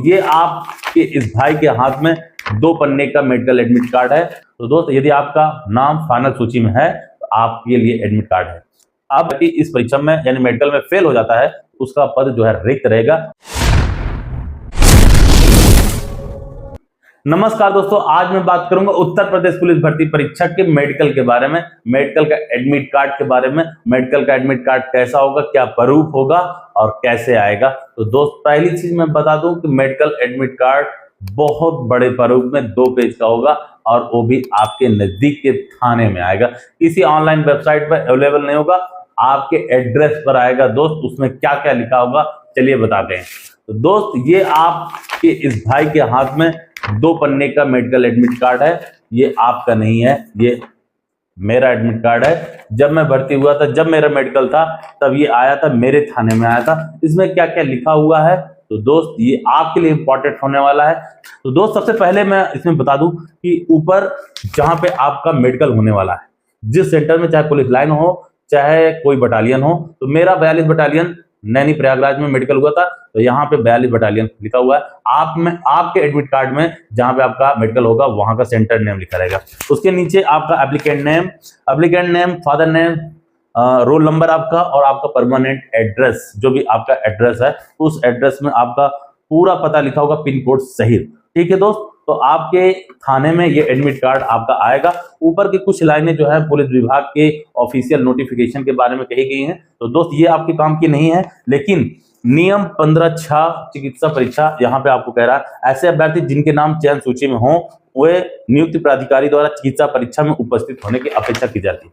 ये आपके इस भाई के हाथ में 2 पन्ने का मेडिकल एडमिट कार्ड है। तो दोस्त यदि आपका नाम फाइनल सूची में है तो आपके लिए एडमिट कार्ड है। अब इस परीक्षा में यानी मेडिकल में फेल हो जाता है उसका पद जो है रिक्त रहेगा। नमस्कार दोस्तों, आज मैं बात करूंगा उत्तर प्रदेश पुलिस भर्ती परीक्षा के मेडिकल के बारे में, मेडिकल का एडमिट कार्ड के बारे में। मेडिकल का एडमिट कार्ड कैसा होगा, क्या प्रूफ होगा और कैसे आएगा। तो दोस्त पहली चीज मैं बता दूं कि मेडिकल एडमिट कार्ड बहुत बड़े प्रूफ में 2 पेज का होगा और वो भी आपके नजदीक के थाने में आएगा। किसी ऑनलाइन वेबसाइट पर अवेलेबल नहीं होगा, आपके एड्रेस पर आएगा। दोस्त उसमें क्या क्या लिखा होगा चलिए बताते हैं। तो दोस्त ये आपके इस भाई के हाथ में 2 पन्ने का मेडिकल एडमिट कार्ड है। ये आपका नहीं है, ये मेरा एडमिट कार्ड है। जब मैं भर्ती हुआ था, जब मेरा मेडिकल था, तब ये आया था, मेरे थाने में आया था। इसमें क्या क्या लिखा हुआ है तो दोस्त ये आपके लिए इंपॉर्टेंट होने वाला है। तो दोस्त सबसे पहले मैं इसमें बता दूं कि ऊपर जहां पे आपका मेडिकल होने वाला है, जिस सेंटर में, चाहे पुलिस लाइन हो चाहे कोई बटालियन हो, तो मेरा 42 बटालियन नैनी प्रयागराज में मेडिकल हुआ था, तो यहाँ पे 42 बटालियन लिखा हुआ है। आपके एडमिट कार्ड में जहां पे आपका मेडिकल होगा वहां का सेंटर नेम लिखा रहेगा। उसके नीचे आपका applicant name, father name, roll number आपका और आपका परमानेंट एड्रेस, जो भी आपका एड्रेस है उस एड्रेस में आपका पूरा पता लिखा होगा, पिन कोड सहित। ठीक है दोस्त, तो आपके थाने में ये एडमिट कार्ड आपका आएगा। ऊपर की कुछ लाइनें जो है पुलिस विभाग के ऑफिशियल नोटिफिकेशन के बारे में कही गई हैं, तो दोस्त ये आपके काम की नहीं है। लेकिन नियम 15(6) चिकित्सा परीक्षा यहाँ पे आपको कह रहा है ऐसे अभ्यर्थी जिनके नाम चयन सूची में हो वे नियुक्त प्राधिकारी द्वारा चिकित्सा परीक्षा में उपस्थित होने की अपेक्षा की जाती है।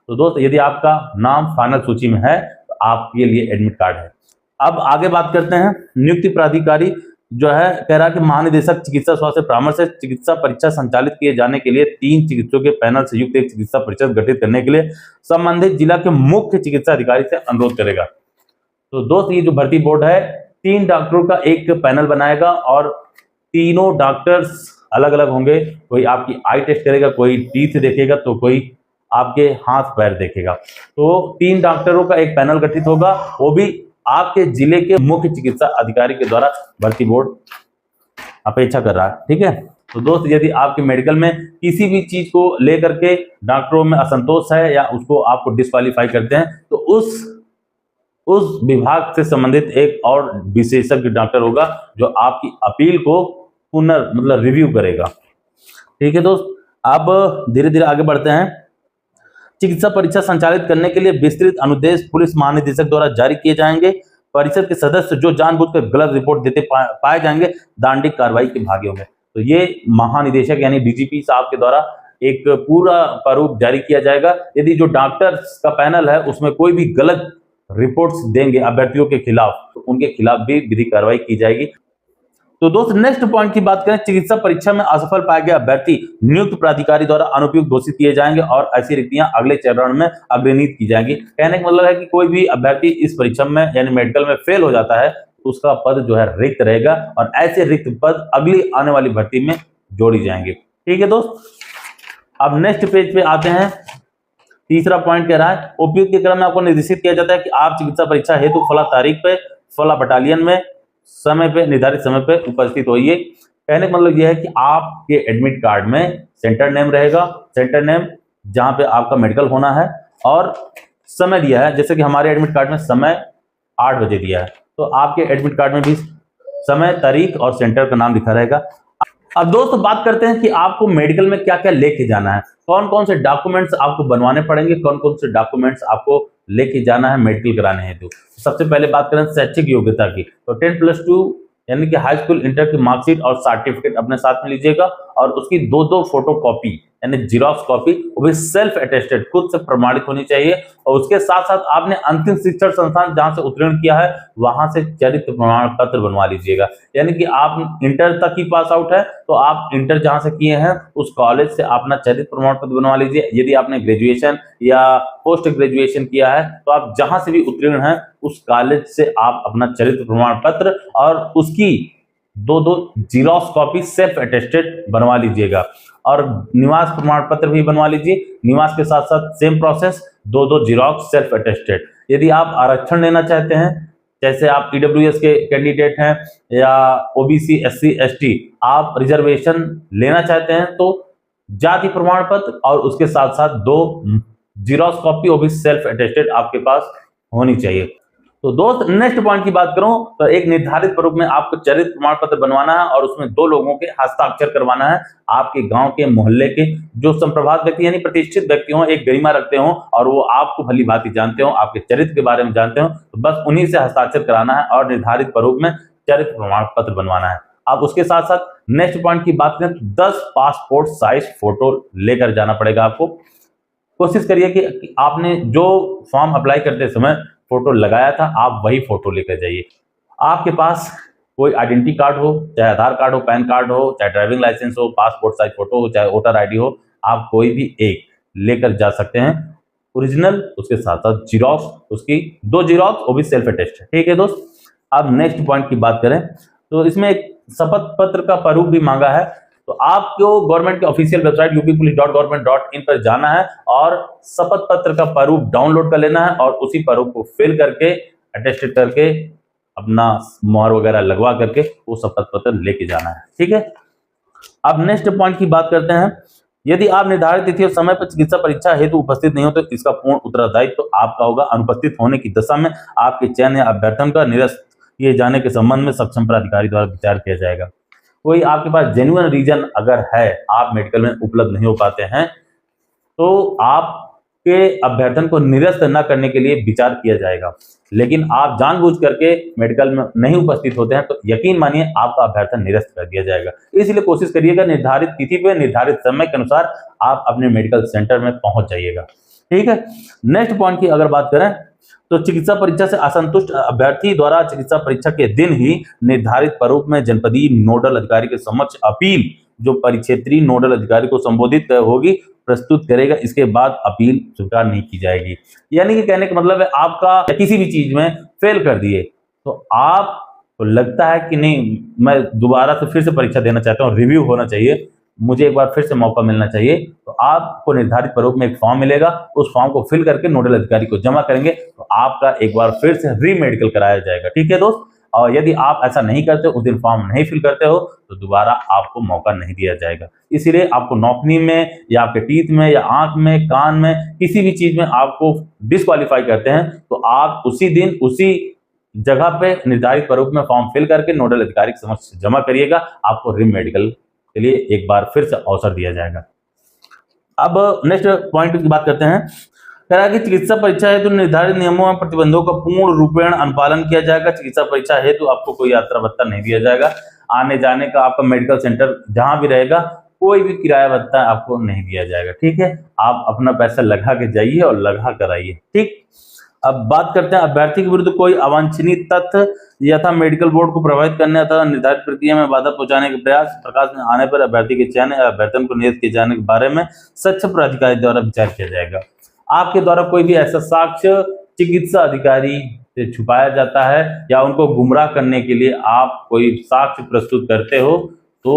तो दोस्त यदि आपका नाम फाइनल सूची में है तो आपके लिए एडमिट कार्ड है। अब आगे बात करते हैं। नियुक्ति प्राधिकारी जो है कह रहा है कि महानिदेशक चिकित्सा स्वास्थ्य परामर्श से चिकित्सा परीक्षा संचालित किए जाने के लिए 3 चिकित्सकों के पैनल से युक्त एक चिकित्सा परिषद गठित करने के लिए संबंधित जिला के मुख्य चिकित्सा अधिकारी से अनुरोध करेगा। तो दोस्त ये जो भर्ती बोर्ड है 3 डॉक्टरों का एक पैनल बनाएगा और तीनों डॉक्टर्स अलग अलग होंगे। कोई आपकी आई टेस्ट करेगा, कोई टीथ देखेगा, तो कोई आपके हाथ पैर देखेगा। तो 3 डॉक्टरों का एक पैनल गठित होगा, वो भी आपके जिले के मुख्य चिकित्सा अधिकारी के द्वारा भर्ती बोर्ड अपेक्षा कर रहा है। ठीक है, तो दोस्त यदि आपके मेडिकल में किसी भी चीज को लेकर के डॉक्टरों में असंतोष है या उसको आपको डिस्क्वालीफाई करते हैं तो उस विभाग से संबंधित एक और विशेषज्ञ डॉक्टर होगा जो आपकी अपील को रिव्यू करेगा। ठीक है दोस्त, अब धीरे धीरे आगे बढ़ते हैं। चिकित्सा परीक्षा संचालित करने के लिए विस्तृत अनुदेश पुलिस महानिदेशक द्वारा जारी किए जाएंगे। परिषद के सदस्य जो जानबूझकर गलत रिपोर्ट देते पाए जाएंगे दांडिक कार्रवाई के भागी होंगे। तो ये महानिदेशक यानी डीजीपी साहब के द्वारा एक पूरा प्रारूप जारी किया जाएगा। यदि जो डॉक्टर्स का पैनल है उसमें कोई भी गलत रिपोर्ट्स देंगे अभ्यर्थियों के खिलाफ, तो उनके खिलाफ भी विधिक कार्रवाई की जाएगी। तो दोस्त नेक्स्ट पॉइंट की बात करें, चिकित्सा परीक्षा में असफल पाए गए अभ्यर्थी नियुक्त प्राधिकारी द्वारा अनुपयुक्त घोषित किए जाएंगे और ऐसी रिक्तियां अगले चरण में अग्रनीत की जाएंगी। कहने का मतलब है कि कोई भी अभ्यर्थी इस परीक्षा में यानी मेडिकल में फेल हो जाता है उसका पद जो है रिक्त रहेगा और ऐसे रिक्त पद अगली आने वाली भर्ती में जोड़ी जाएंगे। ठीक है दोस्त, अब नेक्स्ट पेज पे आते हैं। तीसरा पॉइंट कह रहा है उपयुक्त के क्रम में आपको निर्देशित किया जाता है कि आप चिकित्सा परीक्षा हेतु फला तारीख पे फला बटालियन में समय पे निर्धारित समय पे उपस्थित होइए। कहने का मतलब यह है कि आपके एडमिट कार्ड में सेंटर नेम रहेगा, सेंटर नेम जहां पे आपका मेडिकल होना है और समय दिया है। जैसे कि हमारे एडमिट कार्ड में समय 8 बजे दिया है, तो आपके एडमिट कार्ड में भी समय, तारीख और सेंटर का नाम लिखा रहेगा। अब दोस्तों बात करते हैं कि आपको मेडिकल में क्या क्या लेके जाना है, कौन कौन से डॉक्यूमेंट्स आपको बनवाने पड़ेंगे, कौन कौन से डॉक्यूमेंट्स आपको लेके जाना है मेडिकल कराने हेतु। सबसे पहले बात करें शैक्षिक योग्यता की, तो 10+2 यानी कि हाई स्कूल इंटर की मार्कशीट और सर्टिफिकेट अपने साथ में लीजिएगा और उसकी 2 फोटो कॉपी यानी जीरोक्स कॉपी, वो भी सेल्फ अटेस्टेड, खुद से प्रमाणित होनी चाहिए। और उसके साथ साथ आपने अंतिम शिक्षण संस्थान जहां से उत्तीर्ण किया है वहां से चरित्र प्रमाण पत्र बनवा लीजिएगा। यानी कि आप इंटर तक ही पास आउट है तो आप इंटर जहां से किए हैं उस कॉलेज से अपना चरित्र प्रमाण पत्र बनवा लीजिए। यदि आपने ग्रेजुएशन या पोस्ट ग्रेजुएशन किया है तो आप जहां से भी उत्तीर्ण हैं उस कॉलेज से आप अपना चरित्र प्रमाण पत्र और उसकी 2 जीरोक्स कॉपी सेल्फ अटेस्टेड बनवा लीजिएगा। और निवास प्रमाण पत्र भी बनवा लीजिए, निवास के साथ साथ same process 2 xerox self attested. यदि आप आरक्षण लेना चाहते हैं जैसे आप ईडब्ल्यूएस के कैंडिडेट हैं या ओबीसी एससी एसटी, आप रिजर्वेशन लेना चाहते हैं तो जाति प्रमाण पत्र और उसके साथ साथ 2 जीरोक्स कॉपी वो भी सेल्फ अटेस्टेड आपके पास होनी चाहिए। तो दोस्त नेक्स्ट पॉइंट की बात करूं तो एक निर्धारित प्रारूप में आपको चरित्र प्रमाण पत्र बनवाना है और उसमें 2 लोगों के हस्ताक्षर करवाना है, आपके गांव के मोहल्ले के जो संप्रभात व्यक्ति यानी प्रतिष्ठित व्यक्ति हो, एक गरिमा रखते हो और वो आपको भली भांति जानते हो, आपके चरित्र के बारे में जानते हो, तो बस उन्हीं से हस्ताक्षर कराना है और निर्धारित प्रारूप में चरित्र प्रमाण पत्र बनवाना है। अब उसके साथ साथ नेक्स्ट पॉइंट की बात करें तो 10 पासपोर्ट साइज फोटो लेकर जाना पड़ेगा आपको। कोशिश करिए कि आपने जो फॉर्म अप्लाई करते समय फोटो लगाया था आप वही फोटो लेकर जाइए। आपके पास कोई आइडेंटिटी कार्ड हो, चाहे आधार कार्ड हो, पैन कार्ड हो, चाहे ड्राइविंग लाइसेंस हो, पासपोर्ट साइज फोटो हो, चाहे वोटर आईडी हो, आप कोई भी एक लेकर जा सकते हैं। ओरिजिनल, उसके साथ साथ जीरोक्स, उसकी 2 जीरोक्स वो भी सेल्फ अटेस्टेड। ठीक है दोस्त। अब नेक्स्ट पॉइंट की बात करें तो इसमें एक शपथ पत्र का प्रारूप भी मांगा है। तो आपको गवर्नमेंट के ऑफिशियल वेबसाइट uppolice.government.in पर जाना है और शपथ पत्र का प्रारूप डाउनलोड कर लेना है और उसी प्रारूप को फिल करके अटेस्टेड करके अपना मोहर वगैरह लगवा करके वो शपथ पत्र लेके जाना है। ठीक है। अब नेक्स्ट पॉइंट की बात करते हैं। यदि आप निर्धारित तिथि और समय पर चिकित्सा परीक्षा हेतु उपस्थित नहीं हो तो इसका पूर्ण उत्तरदायित्व तो आपका होगा। अनुपस्थित होने की दशा में आपके चयन या अभ्यर्थन का निरस्त किए जाने के संबंध में सक्षम प्राधिकारी द्वारा विचार किया जाएगा। कोई आपके पास जेन्युइन रीजन अगर है, आप मेडिकल में उपलब्ध नहीं हो पाते हैं, तो आपके अभ्यर्थन को निरस्त न करने के लिए विचार किया जाएगा। लेकिन आप जानबूझ करके मेडिकल में नहीं उपस्थित होते हैं तो यकीन मानिए आपका अभ्यर्थन निरस्त कर दिया जाएगा। इसलिए कोशिश करिएगा निर्धारित तिथि पे निर्धारित समय के अनुसार आप अपने मेडिकल सेंटर में पहुंच जाइएगा। ठीक है। नेक्स्ट पॉइंट की अगर बात करें तो चिकित्सा परीक्षा से असंतुष्ट अभ्यर्थी द्वारा चिकित्सा परीक्षा के दिन ही निर्धारित प्रारूप में जनपदीय नोडल अधिकारी के समक्ष अपील जो परिक्षेत्रीय नोडल अधिकारी को संबोधित होगी प्रस्तुत करेगा। इसके बाद अपील स्वीकार नहीं की जाएगी। यानी कि कहने का मतलब है आपका किसी भी चीज में फेल कर दिए तो आपको लगता है कि नहीं मैं दोबारा से फिर से परीक्षा देना चाहता हूँ, रिव्यू होना चाहिए, मुझे एक बार फिर से मौका मिलना चाहिए, तो आपको निर्धारित प्रारूप में एक फॉर्म मिलेगा। उस फॉर्म को फिल करके नोडल अधिकारी को जमा करेंगे तो आपका एक बार फिर से री मेडिकल कराया जाएगा। ठीक है दोस्त। और यदि आप ऐसा नहीं करते, उस दिन फॉर्म नहीं फिल करते हो तो दोबारा आपको मौका नहीं दिया जाएगा। इसीलिए आपको नौकरी में या आपके टीथ में या आंख में, कान में, किसी भी चीज में आपको डिस्क्वालीफाई करते हैं तो आप उसी दिन उसी जगह पे निर्धारित प्रारूप में फॉर्म फिल करके नोडल अधिकारी के समक्ष जमा करिएगा। आपको री मेडिकल के लिए एक बार फिर से अवसर दिया जाएगा। अब नेक्स्ट पॉइंट की बात करते हैं। कह रहा है कि चिकित्सा परीक्षा हेतु निर्धारित नियमों और प्रतिबंधों का पूर्ण रूपेण अनुपालन किया जाएगा। चिकित्सा परीक्षा हेतु आपको कोई यात्रा भत्ता नहीं दिया जाएगा। आने जाने का आपका मेडिकल सेंटर जहां भी रहेगा कोई भी किराया भत्ता आपको नहीं दिया जाएगा। ठीक है। आप अपना पैसा लगा के जाइए और लगा कर आइए। ठीक। अब बात करते हैं अभ्यर्थी के विरुद्ध कोई अवांछनीय तथ्य यथा मेडिकल बोर्ड को प्रभावित करने अथवा निर्धारित प्रक्रिया में बाधा पहुंचाने के प्रयास प्रकाश में आने पर अभ्यर्थी के चयन या अभ्यर्थन को निरस्त किए जाने के बारे में सक्षम प्राधिकारी द्वारा विचार किया जाएगा। आपके द्वारा कोई भी ऐसा साक्ष्य चिकित्सा अधिकारी से छुपाया जाता है या उनको गुमराह करने के लिए आप कोई साक्ष्य प्रस्तुत करते हो तो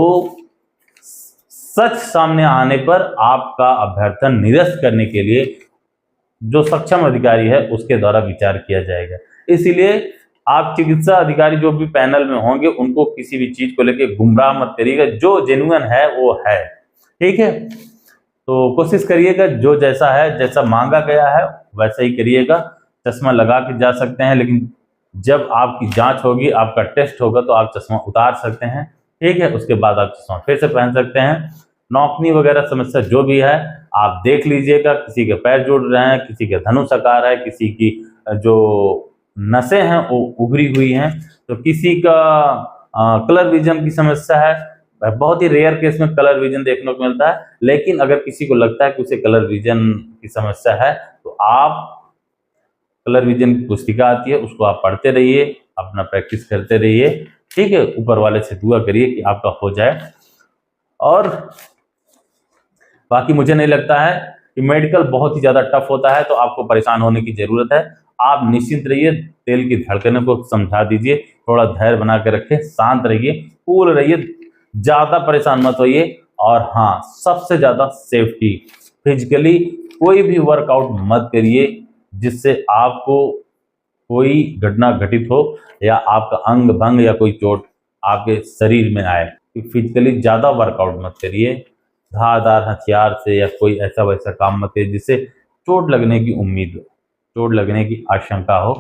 सच सामने आने पर आपका अभ्यर्थन निरस्त करने के लिए जो सक्षम अधिकारी है उसके द्वारा विचार किया जाएगा। इसीलिए आप चिकित्सा अधिकारी जो भी पैनल में होंगे उनको किसी भी चीज को लेकर गुमराह मत करिएगा। जो जेन्युइन है वो है। ठीक है। तो कोशिश करिएगा जो जैसा है, जैसा मांगा गया है वैसा ही करिएगा। चश्मा लगा के जा सकते हैं, लेकिन जब आपकी जांच होगी, आपका टेस्ट होगा तो आप चश्मा उतार सकते हैं। ठीक है। उसके बाद आप चश्मा फिर से पहन सकते हैं। नौकनी वगैरह समस्या जो भी है आप देख लीजिएगा। किसी के पैर जुड़ रहे हैं, किसी के धनुष आकार है, किसी की जो नसें हैं वो उभरी हुई हैं, तो किसी का कलर विजन की समस्या है। बहुत ही रेयर केस में कलर विजन देखने को मिलता है, लेकिन अगर किसी को लगता है कि उसे कलर विजन की समस्या है तो आप कलर विजन की पुस्तिका आती है उसको आप पढ़ते रहिए, अपना प्रैक्टिस करते रहिए। ठीक है। ऊपर वाले से दुआ करिए कि आपका हो जाए। और बाकी मुझे नहीं लगता है कि मेडिकल बहुत ही ज्यादा टफ होता है तो आपको परेशान होने की जरूरत है। आप निश्चिंत रहिए, दिल की धड़कनों को समझा दीजिए, थोड़ा धैर्य बना के रखें, शांत रहिए, कूल रहिए, ज्यादा परेशान मत होइए। और हाँ, सबसे ज्यादा सेफ्टी, फिजिकली कोई भी वर्कआउट मत करिए जिससे आपको कोई घटना घटित हो या आपका अंग भंग या कोई चोट आपके शरीर में आए, कि फिजिकली ज़्यादा वर्कआउट मत करिए, धारदार हथियार से या कोई ऐसा वैसा काम मत करिए जिससे चोट लगने की उम्मीद हो, चोट लगने की आशंका हो।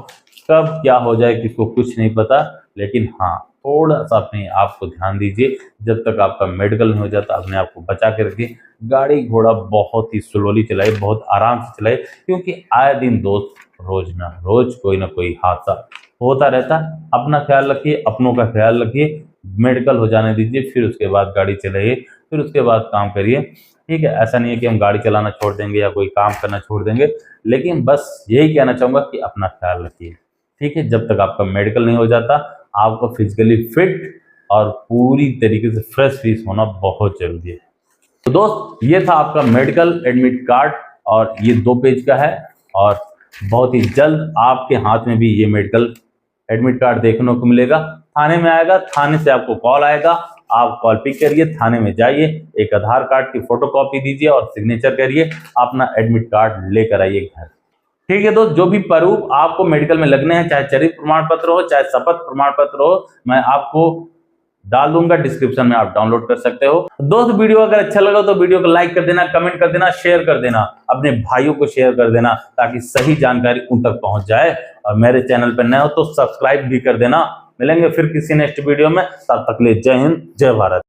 कब क्या हो जाए किसको कुछ नहीं पता, लेकिन हाँ थोड़ा सा अपने आप को ध्यान दीजिए। जब तक आपका मेडिकल नहीं हो जाता अपने आप को बचा के रखिए। गाड़ी घोड़ा बहुत ही स्लोली चलाइए, बहुत आराम से चलाइए, क्योंकि आए दिन दोस्त रोज ना रोज कोई ना कोई हादसा होता रहता। अपना ख्याल रखिए, अपनों का ख्याल रखिए, मेडिकल हो जाने दीजिए, फिर उसके बाद गाड़ी चलाइए, फिर उसके बाद काम करिए। ठीक है, ऐसा नहीं है कि हम गाड़ी चलाना छोड़ देंगे या कोई काम करना छोड़ देंगे, लेकिन बस यही कहना चाहूँगा कि अपना ख्याल रखिए। ठीक है, जब तक आपका मेडिकल नहीं हो जाता आपको फिजिकली फिट और पूरी तरीके से फ्रेश फीस होना बहुत जरूरी है। तो दोस्त ये था आपका मेडिकल एडमिट कार्ड, और ये 2 पेज का है, और बहुत ही जल्द आपके हाथ में भी ये मेडिकल एडमिट कार्ड देखने को मिलेगा। थाने में आएगा, थाने से आपको कॉल आएगा, आप कॉल पिक करिए, थाने में जाइए, एक आधार कार्ड की फोटोकॉपी दीजिए और सिग्नेचर करिए, अपना एडमिट कार्ड लेकर आइए घर। ठीक है दोस्त, जो भी प्रूफ आपको मेडिकल में लगने हैं, चाहे चरित्र प्रमाण पत्र हो चाहे शपथ प्रमाण पत्र हो, मैं आपको डाल दूंगा डिस्क्रिप्शन में, आप डाउनलोड कर सकते हो। दोस्त वीडियो अगर अच्छा लगा तो वीडियो को लाइक कर देना, कमेंट कर देना, शेयर कर देना, अपने भाइयों को शेयर कर देना, ताकि सही जानकारी उन तक पहुंच जाए। और मेरे चैनल पर नए हो तो सब्सक्राइब भी कर देना। मिलेंगे फिर किसी नेक्स्ट वीडियो में, तब तक के लिए जय हिंद, जय भारत।